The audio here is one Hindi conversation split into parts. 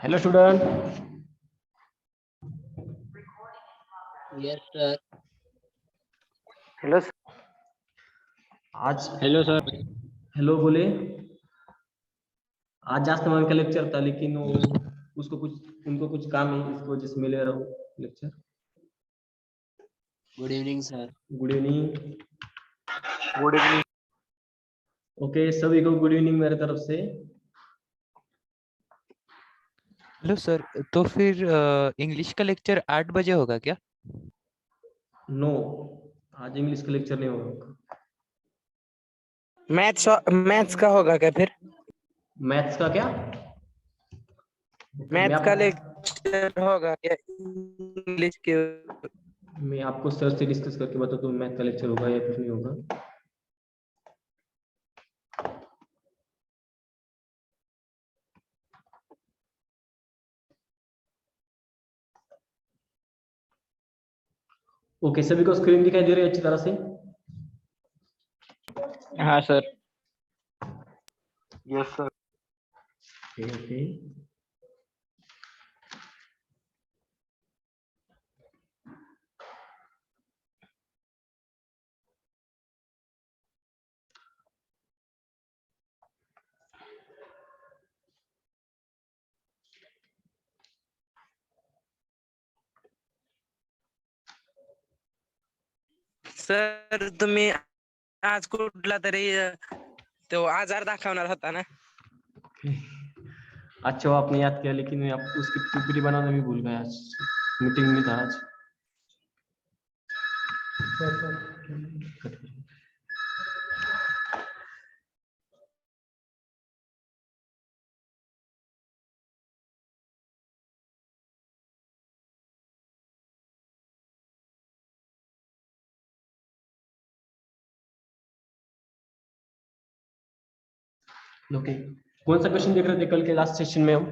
Hello student. Yes sir. Hello आज हेलो सर। हेलो बोले। आज जास्त मान का लेक्चर था, लेकिन वो उनको कुछ काम है, इसकी वजह से मैं ले रहा हूँ lecture. Good evening sir. Good evening. Good evening. Okay, सभी को गुड इवनिंग मेरे तरफ से। हेलो सर, तो फिर इंग्लिश का लेक्चर 8 बजे होगा क्या? नो, आज इंग्लिश का लेक्चर नहीं होगा। मैथ्स का होगा क्या फिर? मैथ्स का क्या? मैथ्स का लेक्चर होगा क्या इंग्लिश के? मैं आपको सर से डिस्कस करके बताता हूँ मैथ का लेक्चर होगा या कुछ नहीं होगा। ओके, सभी को स्क्रीन दिखाई दे रही है अच्छी तरह से? हाँ sir. Yes sir. Okay. Sir तुम्ही आज कुठला तरी तो आजार दाखवणार होता ना? अच्छा, वो आपने याद किया, लेकिन मैं आप उसकी पीपीटी बनाना भी भूल गया आज, मीटिंग में था आज। ओके, कौन सा क्वेश्चन देख रहे थे कल के लास्ट सेशन में हम?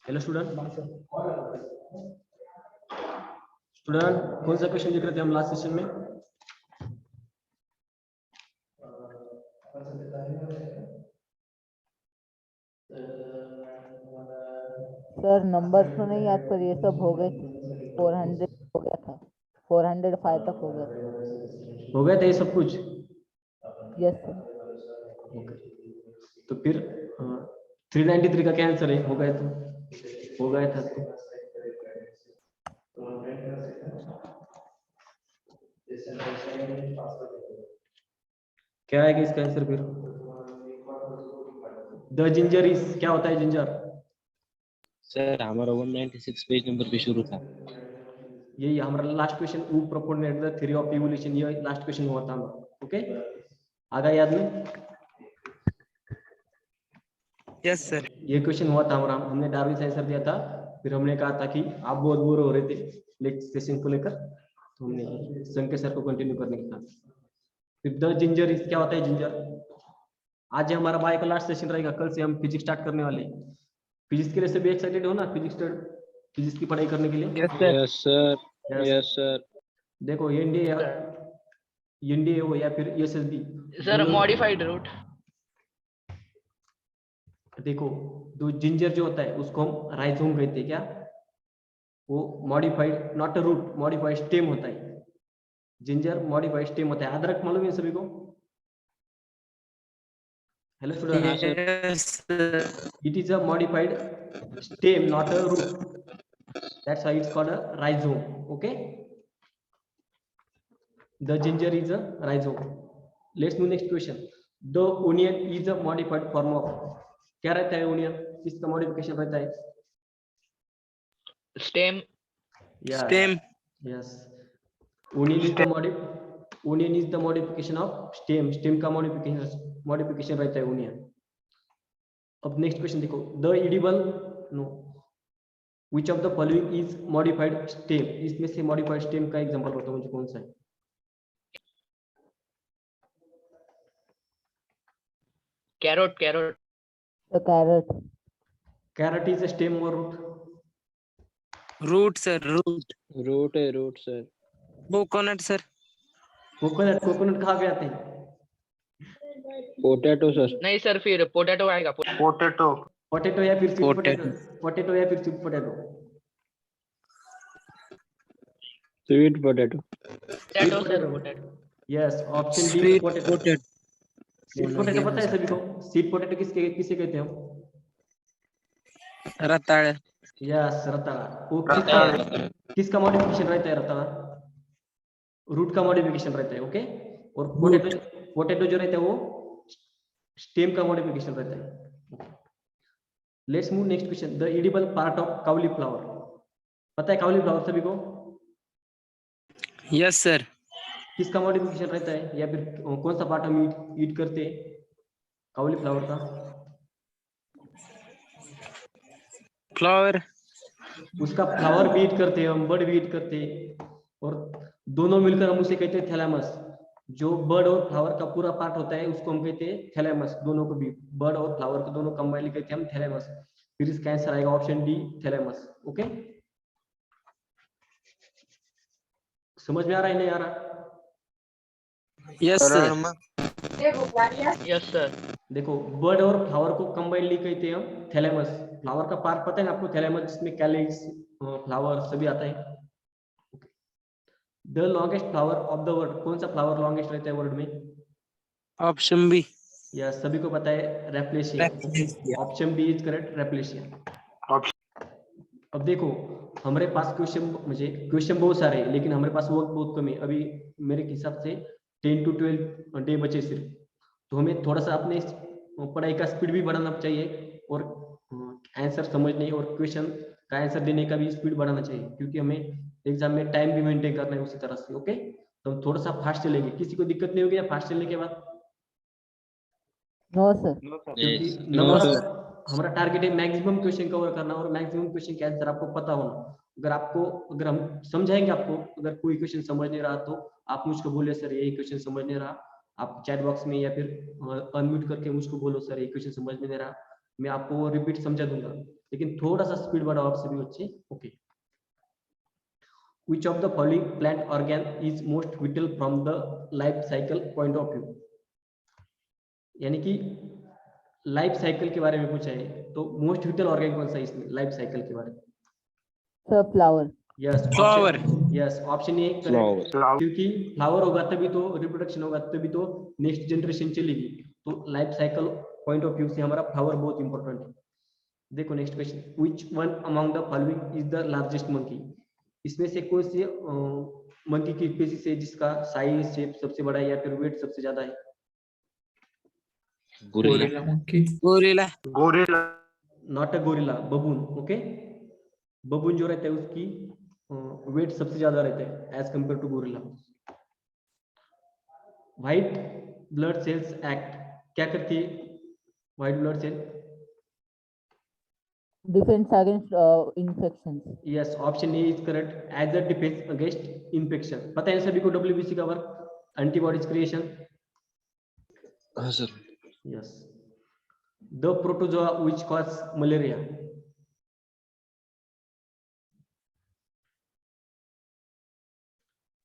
Hello student. स्टूडेंट, कौन सा क्वेश्चन देख रहे थे हम लास्ट सेशन में? सर नंबर्स तो नहीं याद, पर ये सब हो गए थे। 400 हो गया था, 405 तक हो गया था। हो गए थे ये सब कुछ? Yes sir. ओके, तो फिर 393 का क्या आंसर है? हो गए तो हो गया था तो क्या आएगा इसका आंसर फिर? द जिंजर इज, क्या होता है जिंजर? सर हमारा 196 पेज नंबर पे शुरू था। यही हमारा last question, who propound the theory of evolution, ये लास्ट क्वेश्चन हुआ था हमारा। ओके, आगा याद में? Yes sir. ये क्वेश्चन हुआ था हमारा, हमने डार्विन आंसर दिया था। फिर हमने कहा था कि आप बहुत बोर हो रहे थे नेक्स्ट सेशन को लेकर, तो हमने संकेत सर को कंटिन्यू करने का था। फिर द जिंजर इज, क्या होता है जिंजर? आज हमारा बायो का लास्ट सेशन रहेगा, कल से हम फिजिक्स स्टार्ट करने वाले हैं। फिजिक्स के लिए सभी एक्साइटेड हो ना? फिजिक्स की पढ़ाई करने के लिए? Yes sir. Yes sir. Yes. Yes sir. देखो एनडीए हो या फिर एसएसबी, सर मॉडिफाइड रूट। देखो, जो जिंजर जो होता है उसको हम राइजोम कहते हैं। क्या वो? Modified, not a root, modified stem होता है। जिंजर मॉडिफाइड स्टेम होता है। अदरक मालूम है सभी को? Hello student. हाँ sir. Yes it is a modified stem, not a root, that's why it's called a rhizome. Okay, the ginger is a rhizome. Let's move next question. The onion is a modified form of, क्या रहता है ओनियन? किसका मॉडिफिकेशन रहता है? Stem. Stem. Yes, onion is the modification of stem. Stem का modification रहता है ओनियन। अब नेक्स्ट क्वेश्चन देखो, the edible, no, which of the following is modified stem? इसमें से modified stem का एग्जांपल बताओ मुझे, कौन सा है? Carrot. Carrot. The carrot. Carrot is a stem or root? Root sir, root. Root है, root sir. Coconut sir. Coconut कहाँ पे आते हैं? Potato sir. नहीं सर, फिर पोटैटो आएगा। पोटैटो। पोटैटो या फिर स्वीट पोटैटो, Potato. पोटैटो या फिर sweet potato? Sweet potato. Potato, sir, potato. Yes, option D sweet potato. Potato sweet potato पता है सभी को? स्वीट पोटैटो किसके किसे कहते हैं हम? रताळ यस, रताड़ा। वो किसका मॉडिफिकेशन रहता है रताड़ा? रूट का मॉडिफिकेशन रहता है, ओके। और पोटैटो, पोटैटो जो रहता है वो स्टेम का मॉडिफिकेशन रहता है। Let's move next question. The edible part of cauliflower, पता है काउलीफ्लावर सभी को? यस सर किसका मॉडिफिकेशन रहता है या फिर कौन सा पार्ट हम ईट करते हैं काउलीफ्लावर का? फ्लावर उसका फ्लावर भी ईट करते हैं हम, बर्ड भी ईट करते हैं, और दोनों मिलकर हम उसे कहते हैं थैलेमस। जो बर्ड और फ्लावर का पूरा पार्ट होता है उसको हम कहते हैं थैलेमस। दोनों को भी, बर्ड और फ्लावर को दोनों कंबाइनली कहते हैं हम थैलेमस। फिर इसका आंसर आएगा ऑप्शन डी, थैलेमस। ओके, समझ में आ रहा है नहीं आ रहा? Yes sir Yes, sir. देखो, बर्ड और फ्लावर को कंबाइनली कहते हैं हम थैलेमस। फ्लावर का पार्ट पता है ना आपको, थैलेमस, जिसमें कैलिक्स, फ्लावर सभी आता है। The longest flower of the world, कौन सा फ्लावर लॉन्गेस्ट रहता है वर्ल्ड में? ऑप्शन बी या सभी को पता है, rafflesia. Option B is correct, rafflesia. अब देखो, हमारे पास क्वेश्चन बहुत सारे हैं, लेकिन हमारे पास वक्त बहुत कम है। अभी मेरे हिसाब से 10 to 12 डे बचे सिर्फ। तो हमें थोड़ा सा अपने पढ़ाई का स्पीड भी बढ़ाना चाहिए, और आंसर समझने और क्वेश्चन का आंसर देने का भी स्पीड बढ़ाना चाहिए, क्योंकि हमें एग्जाम में टाइम भी मेंटेन करना है उसी तरह से। ओके, तो हम थोड़ा सा फास्ट चलेंगे। किसी को दिक्कत नहीं होगी फास्ट चलने के बाद? No sir. क्योंकि Yes. नंबर No, ऑफ, हमारा टारगेट है मैक्सिमम क्वेश्चन कवर करना, और मैक्सिमम क्वेश्चन के आंसर आपको पता होना। अगर हम समझाएंगे आपको, अगर कोई क्वेश्चन समझ नहीं रहा तो आप मुझको बोले सर यही क्वेश्चन समझ नहीं रहा, आप चैट बॉक्स में या फिर अनम्यूट करके मुझको बोलो सर ये क्वेश्चन समझ में नहीं रहा, मैं आपको वो रिपीट समझा दूंगा। लेकिन थोड़ा सा स्पीड बढ़ाओ आप सभी बच्चे। Okay, which of the following plant organ is most vital from the life cycle point of view? यानी कि लाइफ साइकिल के बारे में पूछा है, तो मोस्ट विटल ऑर्गन कौन सा है इसमें लाइफ साइकिल के बारे में? Sir flower. Yes, flower yes, option ए Flower. करेक्ट। क्योंकि फ्लावर होगा तभी तो रिप्रोडक्शन होगा, तभी तो नेक्स्ट जनरेशन चलेगी। तो life cycle point of view से हमारा फ्लावर बहुत इंपॉर्टेंट है। देखो next question, which one among the following is the largest monkey? इसमें से कौन सी मंकी की स्पीशीज है जिसका साइज शेप सबसे बड़ा है या फिर वेट सबसे ज्यादा है? Gorilla. Gorilla not a gorilla, baboon. Okay, baboon जो रहता है उसकी वेट सबसे ज्यादा रहता है as compare to gorilla. White blood cells act क्या करती है? White blood cell, defence against infection. Yes, option A is correct, as a defence against infection. पता है सभी को डब्ल्यूबीसी का वर्क, एंटीबॉडीज क्रिएशन। हाँ sir. Yes, the protozoa which cause malaria?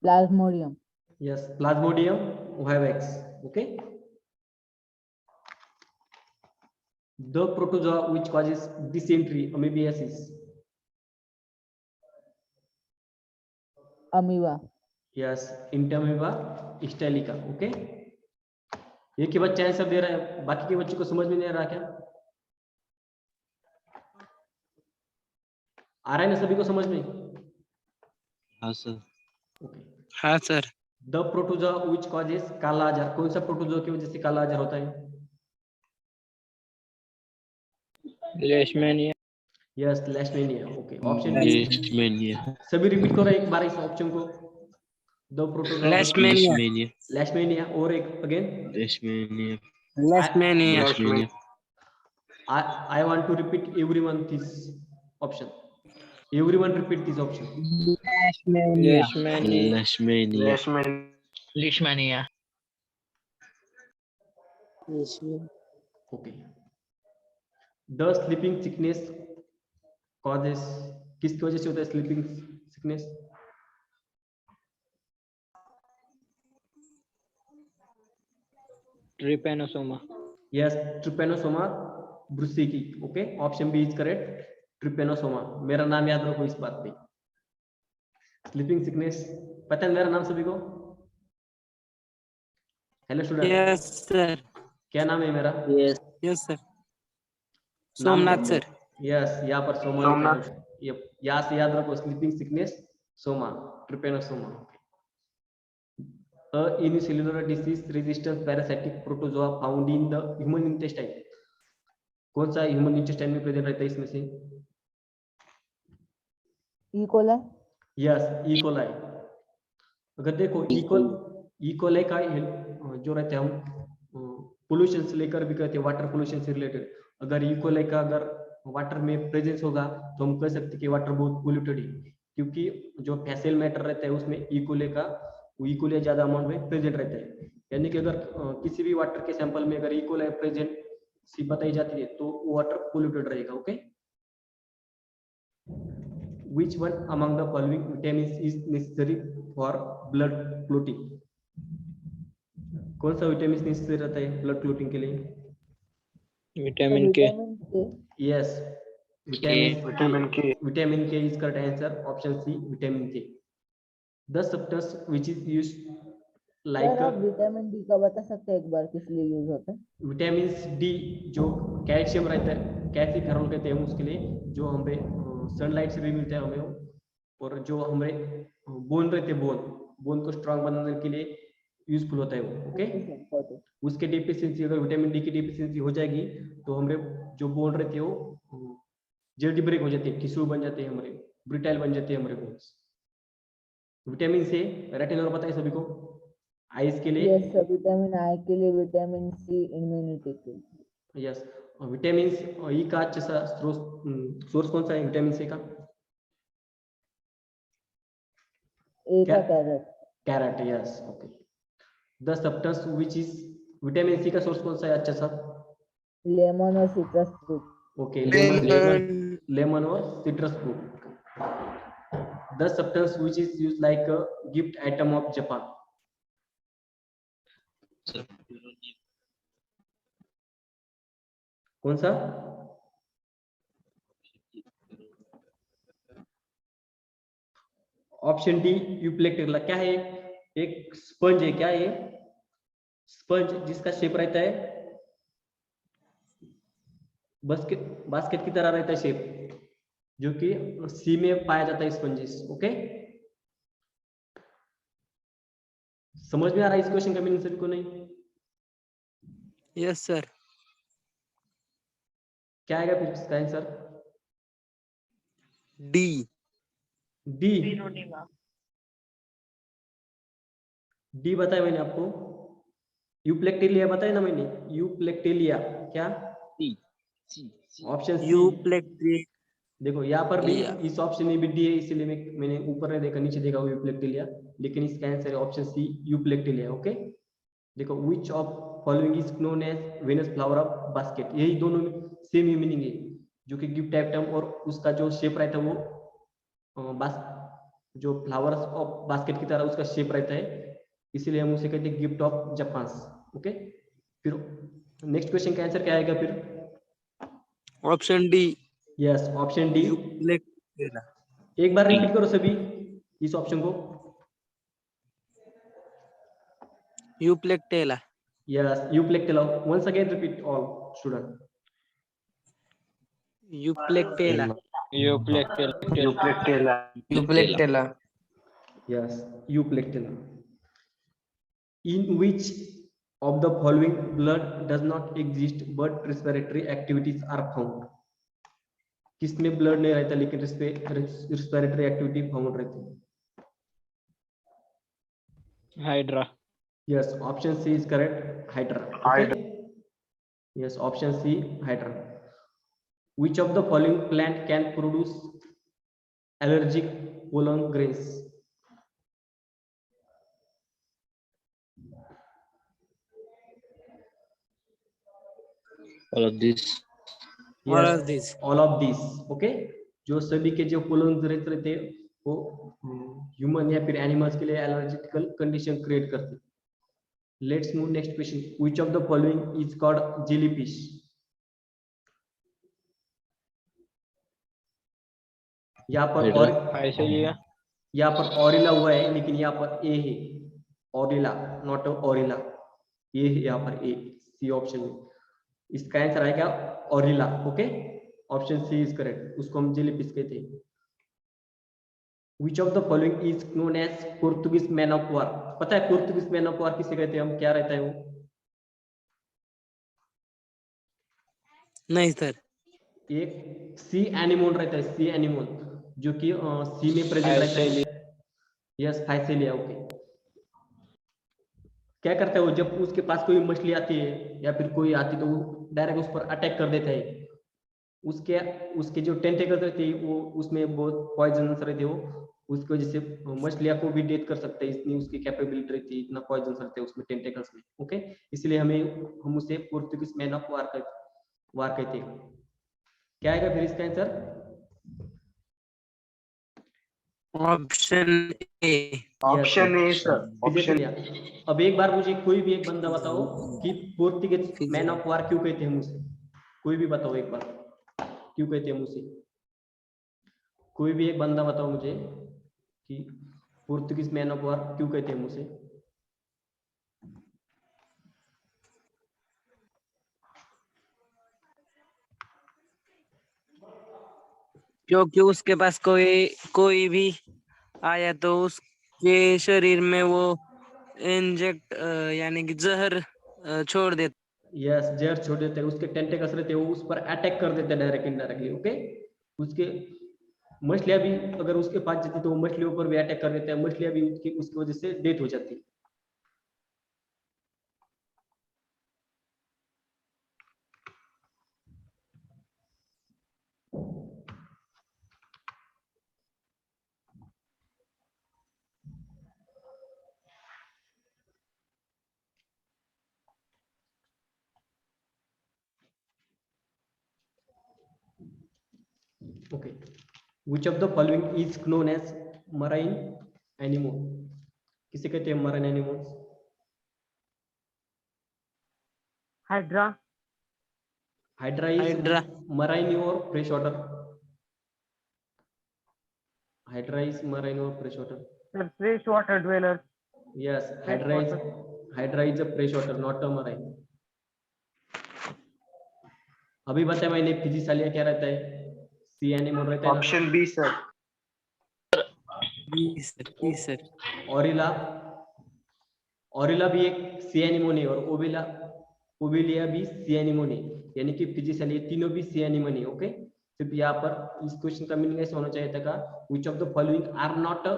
Plasmodium. Yes, Plasmodium vivax. Okay. The protozoa which causes dysentery, amoebiasis. Amoeba. Yes, Entamoeba stylica. Okay. एक ही बच्चा आंसर दे रहा है, बाकी के बच्चों को समझ में नहीं आ रहा क्या? आ रहा है ना सभी को समझ में? हाँ सर. Okay. हाँ sir The protozoa which causes काला आजार, कौन सा प्रोटोजोआ की वजह से काला आजार होता है? Leishmania. Yes, Leishmania. Okay. Option D. Leishmania. सभी रिपीट करो एक बार इस ऑप्शन को। The protozoa. लेशमेनिया Leishmania. Leishmania, और एक again. Leishmania. लेशमेनिया Leishmania. I want to repeat everyone this option. Everyone repeat this option. Leishmania. Leishmania. Leishmania. Okay. The sleeping sickness causes, किसकी वजह से होता है sleeping sickness? Trypanosoma. Yes, trypanosoma brucei. Okay, option B is correct, trypanosoma. मेरा नाम याद रखो इस बात पे। स्लीपिंग सिकनेस, पता है मेरा नाम सभी को? हेलो स्टूडेंट, यस सर, क्या नाम है मेरा? Yes. यस सर, नाम सोमनाथ क्या? सर। यस, यहाँ पर सोमा लिखा है। ये यहाँ से याद रखो, sleeping sickness Soma, Trypanosoma. A unicellular disease resistant parasitic protozoa found in the human intestine। कौन सा ह्यूमन इंटेस्टाइन में प्रेजेंट रहता है इसमें से? E coli. Yes, E coli. अगर देखो ई कोलाई का जो रहता है, हम पोल्यूशन से लेकर भी कहते हैं, वाटर पोल्यूशन से रिलेटेड। अगर ई कोलाई का अगर वाटर में प्रेजेंस होगा तो हम कह सकते हैं कि वाटर बहुत पोल्यूटेड है, क्योंकि जो फैसियल मैटर रहता है उसमें ई कोलाई का ज्यादा अमाउंट में प्रेजेंट रहता है। यानी कि अगर किसी भी वाटर के सैंपल में अगर ई कोलाई प्रेजेंट सी बताई जाती है तो वाटर पोल्यूटेड रहेगा। Okay, which one among the following vitamins is necessary for blood clotting? कौन सा विटामिन नेसेसरी रहता है ब्लड क्लोटिंग के लिए? Vitamin K. Vitamin K. Yes, vitamin K is correct answer, option C vitamin K. The substance which is used sir like आप विटामिन डी का बता सकते हैं एक बार किस लिए यूज होता है? विटामिन डी जो कैल्शियम रहता है, कैल्सीफेरॉल कहते हैं हम उसके लिए, जो हमें सनलाइट से भी मिलता है हमें, और जो हमें बोन रहते हैं, बोन को स्ट्रांग बनाने के लिए यूजफुल होता है वो। ओके, उसके डिफिशियंसी, अगर विटामिन डी की डिफिशियंसी हो जाएगी तो हमारे जो बोन रहते हैं वो जल्दी ब्रेक हो जाते हैं, टिश्यू बन जाते हैं, हमारे ब्रिटाइल बन जाते हैं हमारे बोन्स। विटामिन से रेटिनल पता है सभी को, आईज के लिए। यस सर, विटामिन आई के लिए, विटामिन सी इम्यूनिटी के लिए। यस, विटामिन ई का अच्छा सा सोर्स कौन सा है विटामिन सी का? ए का क्या? Carrot. Carrot, yes. Okay, the substance which is vitamin C का सोर्स कौन सा है अच्छा सा? लेमन और citrus fruit. Okay, lemon. Lemon और citrus fruit. The substance which is used like a gift item of Japan. कौन सा? Option D euplectella. क्या है? एक स्पंज है। क्या है? स्पंज जिसका शेप रहता है बास्केट की तरह रहता है शेप, जो कि सी में पाया जाता है स्पंजिस। ओके, समझ में आ रहा है इस क्वेश्चन का मीनिंग सभी को? नहीं? यस सर, क्या आएगा फिर इसका आंसर? डी। डी। डी बताया मैंने आपको, यूप्लेक्टिलिया बताया ना मैंने, यूप्लेक्टिलिया। क्या? Option C. यूप्लेक्ट्री। देखो यहाँ पर भी लिया। इस ऑप्शन में भी डी है, इसीलिए मैंने ऊपर नहीं देखा, नीचे देखा यूप्लेक्टिलिया, लेकिन इसका आंसर है ऑप्शन सी यूप्लेक्टिलिया। ओके, देखो which of following is known as Venus flower of basket. यही दोनों में सेम ही मीनिंग है, जो कि गिफ्ट आइटम और उसका जो शेप रहता है वो जो फ्लावर्स ऑफ बास्केट की तरह उसका शेप रहता है, इसीलिए हम उसे कहते हैं गिफ्ट ऑफ जापान। ओके, फिर नेक्स्ट क्वेश्चन का आंसर क्या आएगा फिर? Option D. Yes, option D. Euplectella. एक बार रिपीट करो सभी इस ऑप्शन को। Euplectella. Yes, euplectella. Once again repeat all student. Euplectella. Euplectella. Yes, euplectella. In which of the following blood does not exist but respiratory activities are found? किसमें ब्लड नहीं रहता लेकिन रेस्पिरेटरी एक्टिविटी फाउंड रहती है? Hydra. Yes, option C is correct, Hydra. Okay? Yes, option C, Hydra. Which of the following plant can produce allergic pollen grains? All of this. All of these. All of these. Okay, जो सभी के जो पोलन रहते हैं वो ह्यूमन या फिर एनिमल्स के लिए एलर्जिकल कंडीशन क्रिएट करते हैं। Let's move next question. Which of the following is called jellyfish? यहाँ पर हाइड्रा और फाइसेलिया यहाँ पर ऑरिला हुआ है, लेकिन यहाँ पर ए है, ऑरिला नॉट ऑरिला, ये है यहाँ पर ए, सी ऑप्शन में। इसका आंसर आएगा aurelia. Okay, option C is correct, उसको हम जेलीफिश कहते हैं। Which of the following is known as Portuguese man of war? पता है पोर्तुगीज मैन ऑफ वॉर किसे कहते हैं हम, क्या रहता है वो? नहीं सर। एक सी एनिमोन रहता है, सी एनिमोन, जो कि सी में प्रेजेंट रहता है। Yes, Physalia. ओके, क्या करता है वो, जब उसके पास कोई मछली आती है या फिर कोई आती है तो वो डायरेक्ट उस पर अटैक कर देता है। उसके उसके जो टेंटेकल्स रहते हैं वो उसमें बहुत पॉइजनस रहते हैं, वो उसकी वजह से मछलियां को भी डेथ कर सकते हैं, इतनी उसकी कैपेबिलिटी रहती है, इतना पॉइजन रहते हैं उसमें टेंटेकल्स में। ओके, इसलिए हम उसे पोर्तुगीज मैन ऑफ वार कहते हैं। क्या आएगा फिर इसका answer? Option A. Option A sir, option. अब एक बार मुझे कोई भी एक बंदा बताओ कि पोर्तुगीज मैन ऑफ वार क्यों कहते हैं उसे? कोई भी बताओ एक बार, क्यों कहते हैं उसे? कोई भी एक बंदा बताओ मुझे कि पोर्तुगीज मैन ऑफ वार क्यों कहते हैं उसे? क्योंकि उसके पास कोई भी आया तो उसके शरीर में वो इंजेक्ट यानी कि जहर छोड़ देता। यस, जहर छोड़ देते हैं, उसके टेंटेकल्स रहते हैं, वो उस पर अटैक कर देते हैं डायरेक्ट इनडायरेक्टली। ओके, उसके मछलियां भी अगर उसके पास जाती तो वो मछलियों पर भी अटैक कर देते हैं, मछलियां भी उसकी वजह से डेथ हो जाती है। Okay, which of the following is known as marine animal? किसे कहते हैं marine animals? Hydra. Hydra is Hydra. marine or freshwater? Hydra is marine or freshwater? Sir fresh water dweller. Yes, Hydra is a freshwater, not a marine. अभी बताया मैंने, फिजिसालिया क्या रहता है? सी एनिमल रहता है। Option B sir. B sir. Aurelia भी एक सी एनिमल है, और ओबेलिया भी सी एनिमल है, यानी कि फिजिसालिया तीनों भी सी एनिमल है। ओके, सिर्फ यहाँ पर इस क्वेश्चन का मीनिंग ऐसा होना चाहिए था का which of the following are not a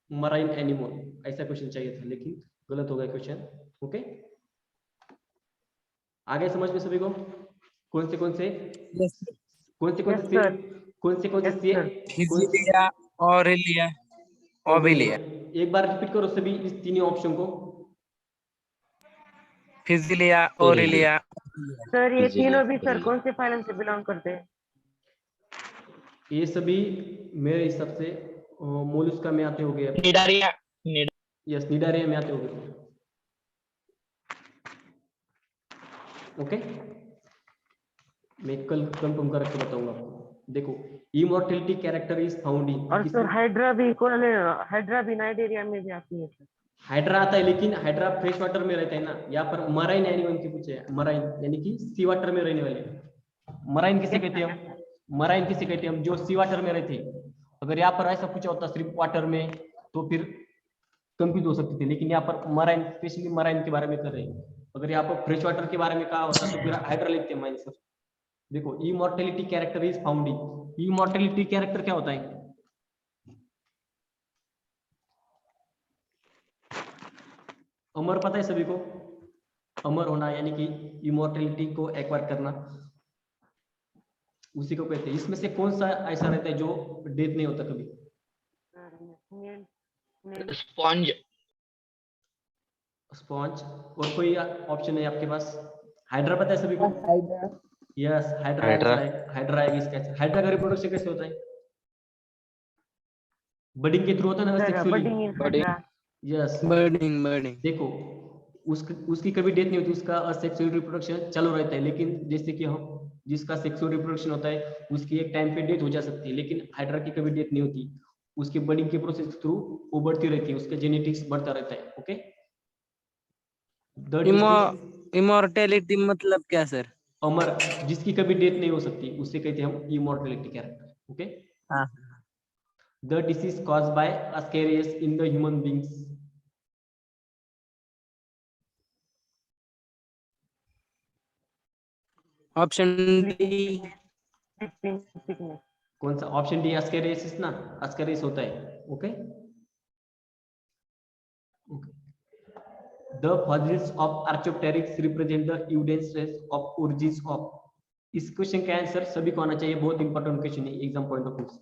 marine animal, ऐसा क्वेश्चन चाहिए था, लेकिन गलत हो गया क्वेश्चन। ओके, आगे समझ में सभी को? कौन से फिजिलिया, ऑरिलिया, ओबिलिया। एक बार रिपीट करो सभी इस तीनों ऑप्शन को। फिजिलिया, ऑरिलिया। सर ये तीनों भी सर कौन से फाइलम से बिलोंग करते हैं? ये सभी मेरे हिसाब से मोलस्का में आते होंगे। निडारिया। यस, निडारिया में आते होंगे। ओके, मैं कल कंफर्म करके बताऊंगा आपको। देखो, immortality character is found in. और सर हाइड्रा भी नाइजीरिया में भी आती है सर। हाइड्रा आता है, लेकिन हाइड्रा फ्रेश वाटर में रहता है ना। यहाँ पर मराइन एनिमल के पूछे, मराइन यानी कि सी वाटर में रहने वाले। मराइन किसे कहते हैं हम? मराइन किसे कहते हैं हम? जो सी वाटर में रहते हैं। अगर यहाँ पर ऐसा पूछा होता सिर्फ वाटर में तो फिर कंफ्यूज हो सकती थी, लेकिन यहाँ पर मराइन, स्पेशली मराइन के बारे में कर रहे हैं। अगर यहाँ पर फ्रेश वाटर के बारे में कहा होता तो फिर हाइड्रा लिखते हैं आंसर। देखो, immortality character is found in. Immortality character क्या होता है? अमर पता है सभी को? अमर होना यानी कि इमॉर्टलिटी को एक्वायर करना, उसी को कहते हैं। इसमें से कौन सा ऐसा रहता है जो डेथ नहीं होता कभी? स्पॉन्ज। स्पॉन्ज। और कोई ऑप्शन है आपके पास? हाइड्रा पता है सभी को? हाइड्रा। यस, हाइड्रा है इसका। हाइड्रा का रिप्रोडक्शन कैसे होता है? बडिंग के थ्रू होता है ना, सेक्सुअली। बडिंग। यस, बर्डिंग। देखो उसकी कभी डेथ नहीं होती, उसका सेक्सुअल रिप्रोडक्शन चालू रहता है। लेकिन जैसे कि हम जिसका सेक्सुअल रिप्रोडक्शन होता है उसकी एक टाइम पे डेथ हो जा सकती है, लेकिन हाइड्रा की कभी डेथ नहीं होती। उसके बर्डिंग के प्रोसेस के थ्रू वो बढ़ती रहती है, उसका जेनेटिक्स बढ़ता रहता है। ओके, द डिसीज इमोर्टेलिटी मतलब क्या सर? अमर, जिसकी कभी डेथ नहीं हो सकती उसे कहते हैं हम इमोर्टलिटी कैरेक्टर। ओके, हाँ। The disease cause by ascaris in the human beings. Option D. sickness. कौन सा? ऑप्शन डी अस्केरियसिस ना, अस्केरियस होता है। Okay, the fossils of Archaeopteryx represent the evidences of origins of। इस क्वेश्चन का आंसर सभी को आना चाहिए, बहुत इंपॉर्टेंट क्वेश्चन है एग्जाम पॉइंट ऑफ व्यू से।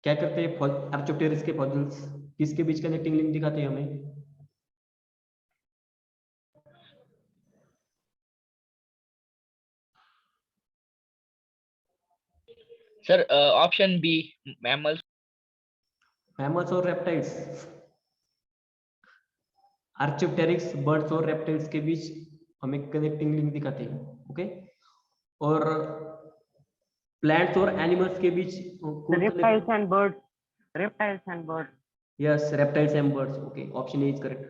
क्या करते हैं आर्चायोप्टेरिक्स के फॉसिल्स? किसके बीच कनेक्टिंग लिंक दिखाते हैं हमें? Sir, option B, mammals. Mammals और रेप्टाइल्स। आर्चायोप्टेरिक्स बर्ड्स और रेप्टाइल्स के बीच हमें कनेक्टिंग लिंक दिखाते हैं। ओके, और प्लांट्स और एनिमल्स के बीच Reptiles and birds. Reptiles and birds. Yes, reptiles and birds. Okay, option A is correct.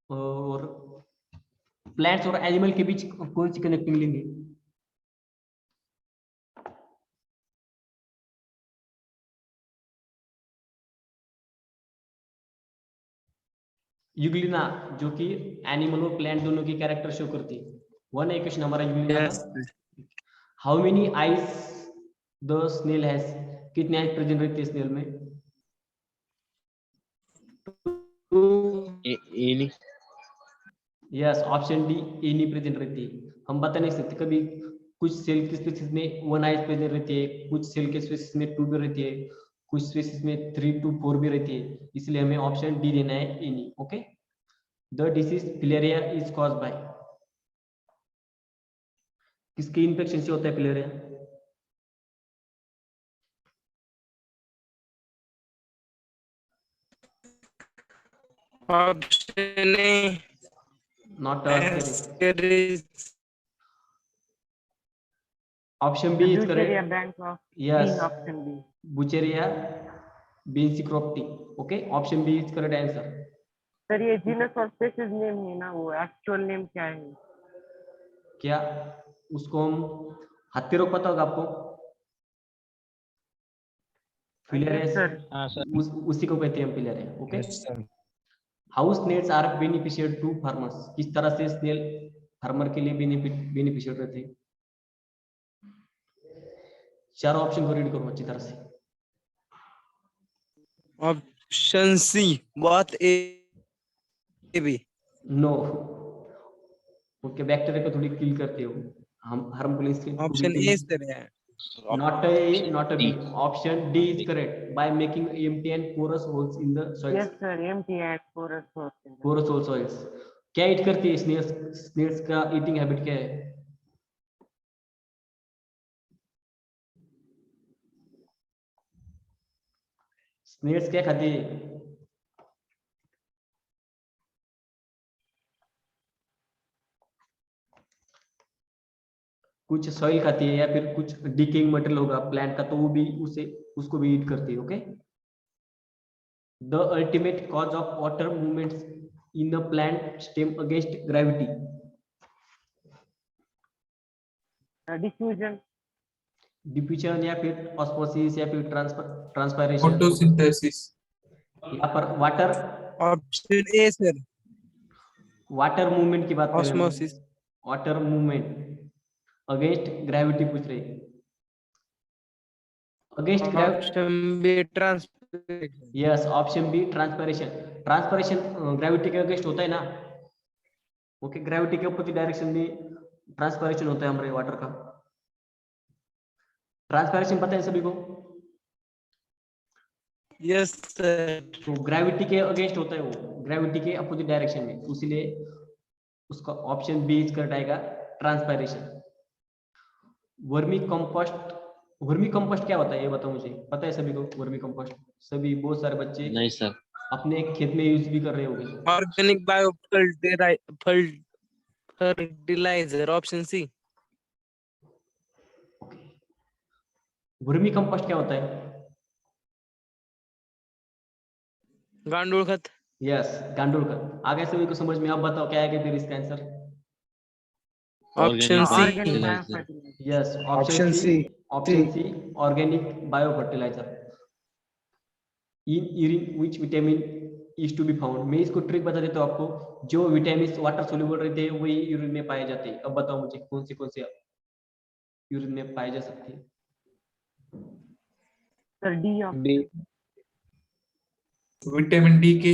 और प्लांट्स और एनिमल के बीच कौन सी कनेक्टिंग लिंक है? यूग्लिना, जो कि एनिमल और प्लांट दोनों की कैरेक्टर शो करती है। वन है क्वेश्चन हमारा यूग्लिना यस। का। How many eyes the snail has? कितने आईज प्रेजेंट रहती है स्नेल में? Any. Yes, option D any present रहती है। हम बता नहीं सकते, कभी कुछ सेल के स्पीसीज में 1 आईज प्रेजेंट रहती है, कुछ सेल के स्पीसीज में 2 भी रहती है, कुछ स्पीसीज में 3 to 4 भी रहती है। इसलिए हमें ऑप्शन डी देना है, any. Okay, the disease filaria is cause by. किसके इन्फेक्शन से होता है filaria? Option A not Ascaris। Option The B is Bucheria correct. branch of yes, B, option B. Wuchereria bancrofti. Okay, option B is correct answer. Sir ये जीनस और स्पीशीज नेम है ना, वो एक्चुअल नेम क्या है? क्या उसको हम हत्ती रोग पता होगा आपको? Yes, filaria sir. हाँ सर। उसी को कहते हैं हम filaria. Okay, yes sir. How snails are beneficial to farmers? किस तरह से स्नेल फार्मर के लिए बेनिफिशियल रहते हैं? चारों ऑप्शन को रीड करो अच्छी तरह से। ऑप्शन सी बहुत A B. No, okay, bacteria को थोड़ी किल करते हो, हम हार्मफुल ऑप्शन ए सर है। not a not a B. Option D is correct, by making empty and porous holes in the soils. Yes, sir. Empty and porous holes in the porous holes soils। क्या ईट करती है स्नेल्स? स्नेल्स का ईटिंग हैबिट क्या है? स्नेल्स क्या खाती है? कुछ सॉइल खाती है या फिर कुछ डिकेइंग मटेरियल होगा प्लांट का, तो वो भी उसको भी ईट करती है। Okay, the ultimate cause of water movements in the plant stem against gravity. diffusion. Diffusion या फिर ऑस्मोसिस या फिर ट्रांसपायरेशन। फोटोसिंथेसिस। यहाँ पर water option A sir water movement की बात कर रहे हैं। Osmosis. Water movement against gravity पूछ रहे हैं। Against gravity, option B transpiration. Yes, option B transpiration. Transpiration gravity के अगेंस्ट होता है ना। ओके, ग्रेविटी के अपोजिट डायरेक्शन में ट्रांसपायरेशन होता है हमारे वाटर का। ट्रांसपायरेशन पता है सभी को? Yes sir. तो ग्रेविटी के अगेंस्ट होता है वो, ग्रेविटी के अपोजिट डायरेक्शन में, तो इसलिए उसका ऑप्शन बी इज करेक्ट आएगा, transpiration. Vermi compost, vermi compost क्या होता है ये बताओ मुझे, पता है सभी को? वर्मी कंपोस्ट सभी बहुत सारे बच्चे नहीं सर। अपने खेत में यूज भी कर रहे होगे। Organic bio fertilizer, option C. Vermicompost क्या होता है? गांडूळ खत। यस, गांडूल खत। आगे सभी को समझ में? अब बताओ क्या है फिर इसका answer? Option Organic C. Organic bio fertilizer. Fertilizer. Yes, option C. Option C, organic bio fertilizer. In urine which vitamin is to be found? मैं इसको ट्रिक बता देता हूँ आपको। जो विटामिन वाटर सोल्यूबल रहते हैं वही यूरिन में पाए जाते हैं। अब बताओ मुझे कौन से यूरिन में पाए जा सकते हैं? Sir D B. Option. Vitamin D के।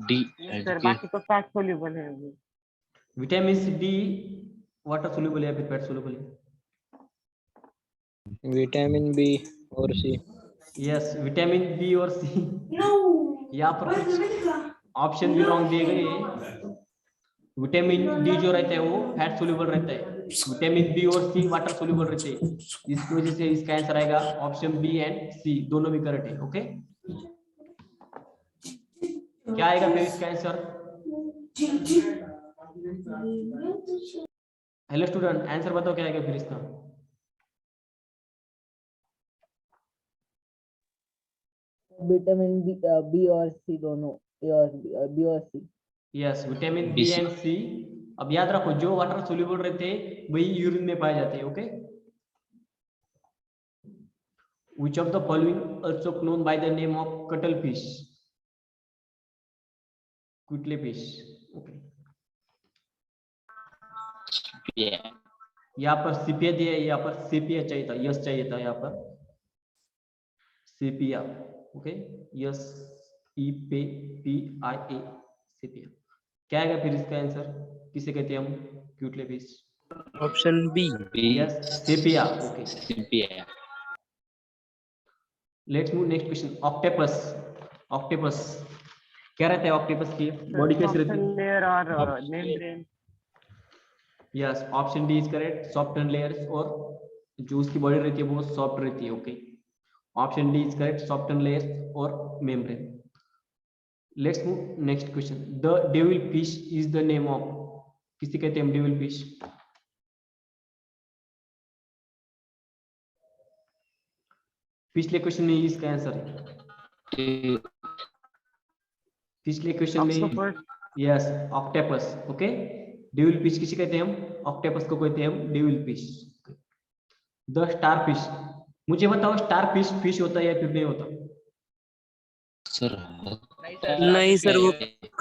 D sir and K. बाकी तो फैट सोल्यूबल है वो। विटामिन डी वाटर सोल्यूबल है या फिर फैट सोल्यूबल है? Vitamin B और C. यस, विटामिन बी और सी। यहाँ पर कुछ ऑप्शन भी रॉन्ग दिए गए। विटामिन डी जो रहता है वो फैट सोल्यूबल रहता है, विटामिन बी और सी वाटर सोल्यूबल रहते हैं। इसकी वजह से इसका आंसर आएगा ऑप्शन बी एंड सी, दोनों भी करेक्ट है। ओके, क्या आएगा फिर इसका आंसर? हेलो स्टूडेंट, आंसर बताओ क्या आएगा फिर इसका? विटामिन बी और सी दोनों, ए और बी और C. Yes, vitamin B BC. And C. अब याद रखो जो वाटर सोल्यूबल रहते हैं वही यूरिन में पाए जाते हैं। Okay, which of the following also known by the name of cuttlefish? cuttlefish. Okay, Yeah. यहाँ पर सीपिया दिया है, यहाँ पर सेपिया चाहिए था, यस चाहिए था यहाँ पर सेपिया। ओके, यस ई पे पी आई ए, सेपिया। क्या आएगा फिर इसका आंसर? किसे कहते हैं हम cuttlefish? Option B. B. Yes, sepia. Okay, CPA. Let's move next question. Octopus. Octopus क्या रहता है? ऑक्टोपस की बॉडी कैसी रहती है? लेयर और membrane. Yes, option D is correct, soft and layers, और जो उसकी बॉडी रहती है वो सॉफ्ट रहती है। Okay, option D is correct, soft and layers और membrane. Let's move next question. The devil fish is the name of? किसी कहते हैं डेविल फिश? पिछले क्वेश्चन में इसका आंसर है, पिछले क्वेश्चन में। Octopus. Yes, octopus. Okay, devil fish किसे कहते हैं हम? ऑक्टोपस को कहते हैं हम devil fish. The star fish. मुझे बताओ स्टार फिश फिश होता है या फिर नहीं होता? Sir. नहीं सर, वो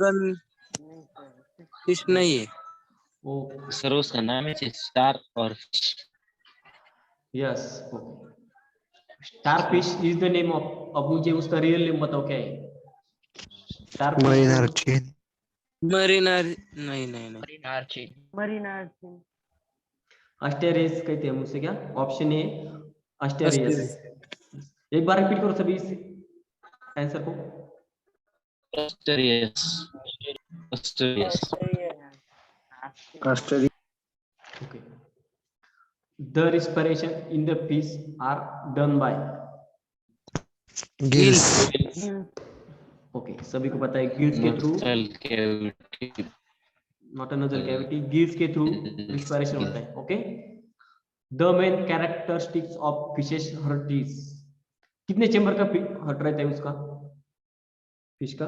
कन फिश नहीं है। ओ, Sir उसका नाम है स्टार और fish. Yes, star fish is the name of. अब मुझे उसका रियल नेम बताओ क्या है? Star fish. मरीना, नहीं नहीं नहीं। मरीना। अस्टेरियस कहते हैं हम उसे। क्या? Option A asterias. एक बार रिपीट करो सभी इस आंसर को। Asterias. Asterias. Okay. The respiration in the fish are done by? Gills. Okay, सभी को पता है गिल्स के through, Nasal cavity. Not a nasal cavity, gills के थ्रू रिस्पिरेशन होता है। Okay, the main characteristics of fishes heart is? कितने चेंबर का हर्ट रहता है उसका, फिश का?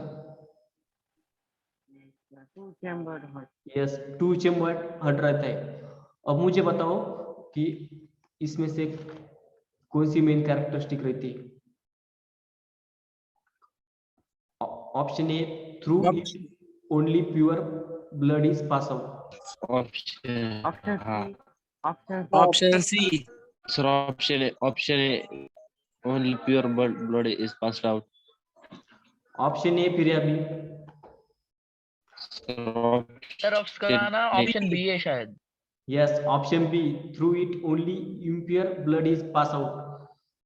यस, 2 चेंबर हर्ट रहता है। अब मुझे बताओ कि इसमें से कौन सी मेन कैरेक्टरिस्टिक रहती है? Option A, through only pure blood is pass out. Option. Option हाँ. C. Option C. Sir option A. Option A. Only pure blood is passed out. Option A फिर अभी? सर ऑप्शन बी है शायद। Yes, option B, through it only impure blood is pass out.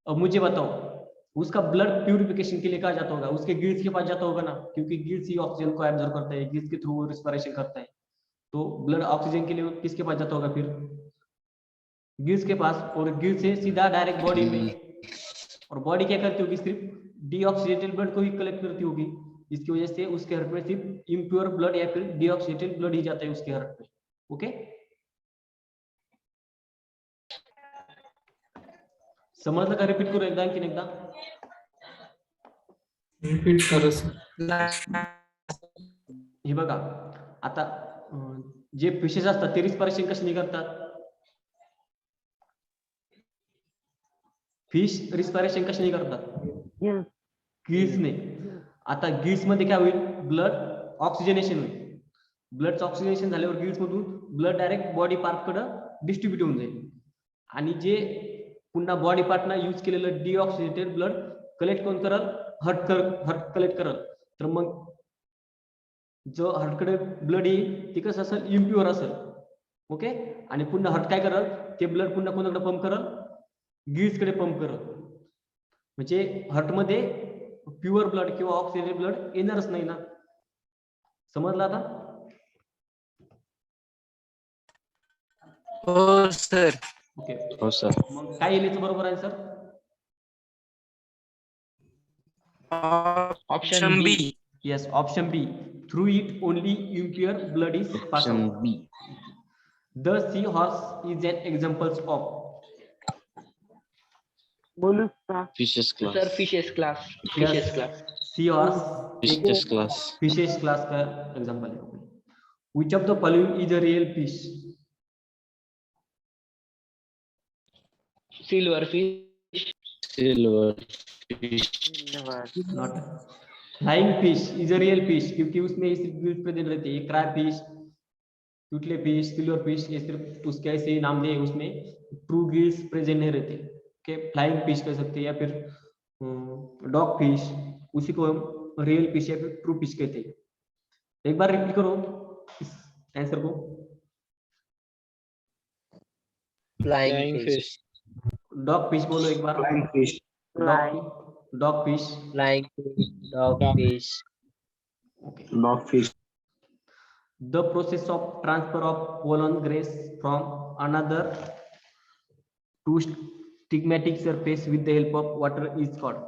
अब मुझे बताओ उसका ब्लड प्यूरिफिकेशन के लिए कहा जाता होगा, उसके गिल्स के पास जाता होगा ना, क्योंकि गिल्स ही ऑक्सीजन को एब्जॉर्ब करता है, गिल्स के थ्रू वो रिस्पिरेशन करता है। तो ब्लड ऑक्सीजन के लिए किसके पास जाता होगा फिर? गिल्स के पास, और गिल्स से सीधा डायरेक्ट बॉडी में। और बॉडी क्या करती होगी, सिर्फ डीऑक्सीडेटेड ब्लड को ही कलेक्ट करती होगी। इसकी वजह से उसके हार्ट में सिर्फ इम्प्योर ब्लड या फिर डीऑक्सीडेटेड ब्लड ही जाता है उसके हार्ट में। ओके, समजलं का? रिपीट करू एकदा, आणखीन एकदा रिपीट करा सर. हे बघा आता जे फिशेस असतात ते रिस्पिरेशन कशाने करतात? फिश रिस्पिरेशन कशाने करतात? Yes. गिल्सने. आता गिल्स मध्ये काय होईल, ब्लड ऑक्सिजनेशन होईल. ब्लडचं ऑक्सिजनेशन झाल्यावर गिल्स मधून ब्लड डायरेक्ट बॉडी पार्ट कडे डिस्ट्रीब्युट होऊन जाईल आणि जे पुन्हा बॉडी पार्टना यूज केलेलं डीऑक्सिडेटेड ब्लड कलेक्ट कोण करल, हार्ट कलेक्ट करल. तर मग जो हार्टकडे ब्लड येईल ते कसं असेल, इम्प्युअर असेल. ओके, आणि पुन्हा हार्ट काय करल, ते ब्लड पुन्हा कोणाकडे पंप करल, गिल्स कडे पंप करल. म्हणजे हार्टमध्ये प्युअर ब्लड किंवा ऑक्सिजन ब्लड येणारच नाही ना. समजलं आता? हो सर. ओके, हो सर. मग काय येईल याचं बरोबर आहे sir? Option B. Yes, option B. Through it only impure blood is pass Option out. B. The sea horse is an examples of. बोलू का? Fishes class. Sir fishes class, fishes class. Sea horse Fishes class. Fishes class का एग्जांपल है. Which of the following is a real fish? Silver fish. Silver fish. Not. Flying fish is a real fish क्योंकि उसमें सिर्फ गिल्स प्रेजेंट रहती है. Crab fish, turtle fish, silver fish, ये सिर्फ उसके ऐसे नाम दिए, उसमें ट्रू गिल्स प्रेजेंट नहीं रहते. ओके, फ्लाइंग फिश कह सकते हैं या फिर डॉग फिश, उसी को हम रियल फिश या फिर ट्रू फिश कहते हैं. एक बार रिपीट करो इस आंसर को. Flying fish. डॉग फिश बोलो एक बार. Flying fish. Dog fish. Flying fish. Dog fish. Okay. Dog fish. The process of transfer of pollen grains from another to stigmatic surface with the help of water is called.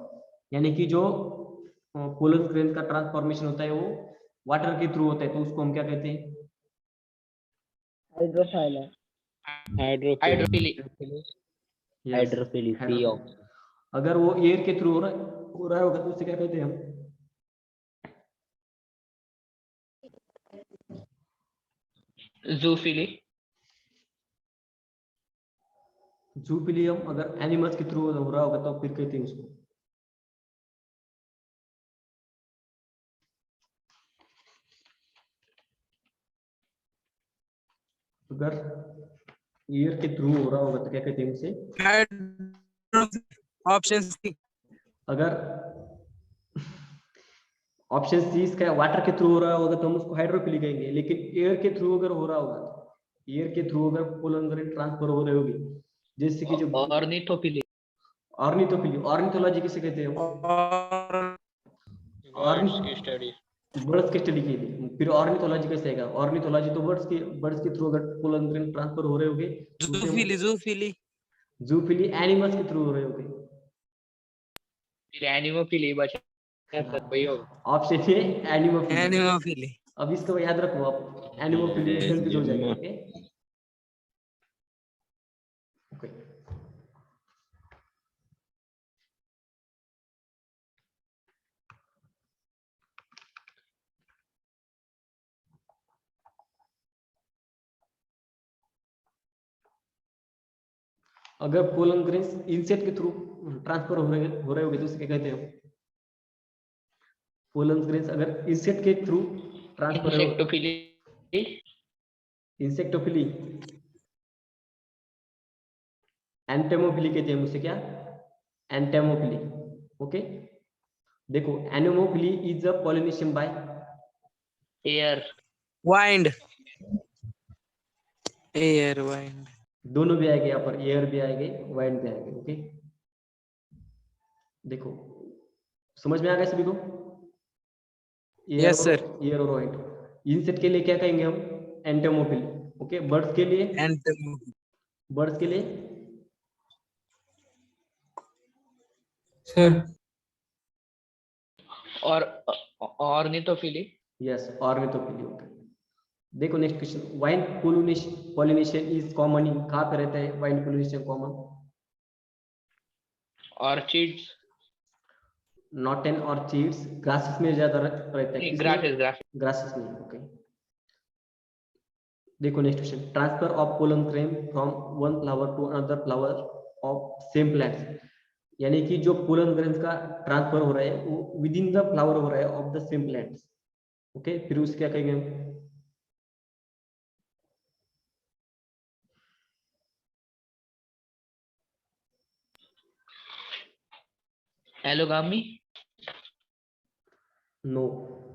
यानी कि जो पोलन ग्रेन का ट्रांसफॉर्मेशन होता है वो वाटर के थ्रू होता है, तो उसको हम क्या कहते हैं? हाइड्रोफाइलर. हाइड्रोफिली. Yes, hydrophily. hydrophilic. अगर वो एयर के थ्रू हो रहा होगा तो उसे क्या कहते हैं हम? जूफिली. जूफिलियम. अगर एनिमल्स के थ्रू हो रहा होगा तो फिर कहते हैं उसको? अगर एयर के थ्रू हो रहा होगा तो क्या कहते हैं उसे? Option C. अगर ऑप्शन सी इसका वाटर के थ्रू हो रहा होगा तो हम उसको हाइड्रोफिली कहेंगे. लेकिन एयर के थ्रू अगर हो रहा होगा, एयर के थ्रू अगर पोलन ग्रेन ट्रांसफर हो रहे होगी, जैसे कि जो ऑर्निथोफिली. ऑर्निथोफिली. ऑर्निथोलॉजी किसे कहते हैं? बर्ड्स की स्टडी की थी. फिर ऑर्निथोलॉजी कैसे आएगा? ऑर्निथोलॉजी तो बर्ड्स के थ्रू अगर पोलन ग्रेन ट्रांसफर हो रहे होगे. जूफिली. जूफिली एनिमल्स के थ्रू हो रहे होगे. फिर एनिमोफिली बचा. Option A anemophily. एनिमोफिली. अब इसको याद रखो आप, एनिमोफिली कंफ्यूज हो जाएगा. ओके, अगर पोलन ग्रेन्स इंसेक्ट के थ्रू ट्रांसफर हो रहे होंगे तो उसे क्या कहते हैं? पोलन ग्रेन्स अगर इंसेक्ट के through transfer. Insectophily. Insectophily. Entomophily कहते हैं उसे. क्या? एंटेमोफिली. ओके, देखो anemophily is a pollination by air. Wind. Air wind. दोनों भी आएंगे यहाँ पर, एयर भी आएंगे, वाइंड भी आएंगे. ओके, देखो समझ में आ गया सभी को? Yes, sir. एयर और वाइंड. इंसेक्ट के लिए क्या कहेंगे हम? एंटेमोफिली. ओके, बर्ड्स के लिए? बर्ड्स के लिए सर और ऑर्निथोफिली यस, ऑर्निथोफिली होता है। देखो next question, wind pollination is common in, कहाँ पे रहता है wind pollination common? Orchids not an orchids, grasses में ज्यादा रहता है। ग्रासेस ग्रासेस में, ओके। देखो next question, transfer of pollen grain from one flower to another flower of same plant, यानी कि जो पोलन ग्रेन का ट्रांसफर हो रहा है वो विद इन द फ्लावर हो रहा है of the same plant, okay. फिर उसके क्या कहेंगे हम? एलोगामी नो,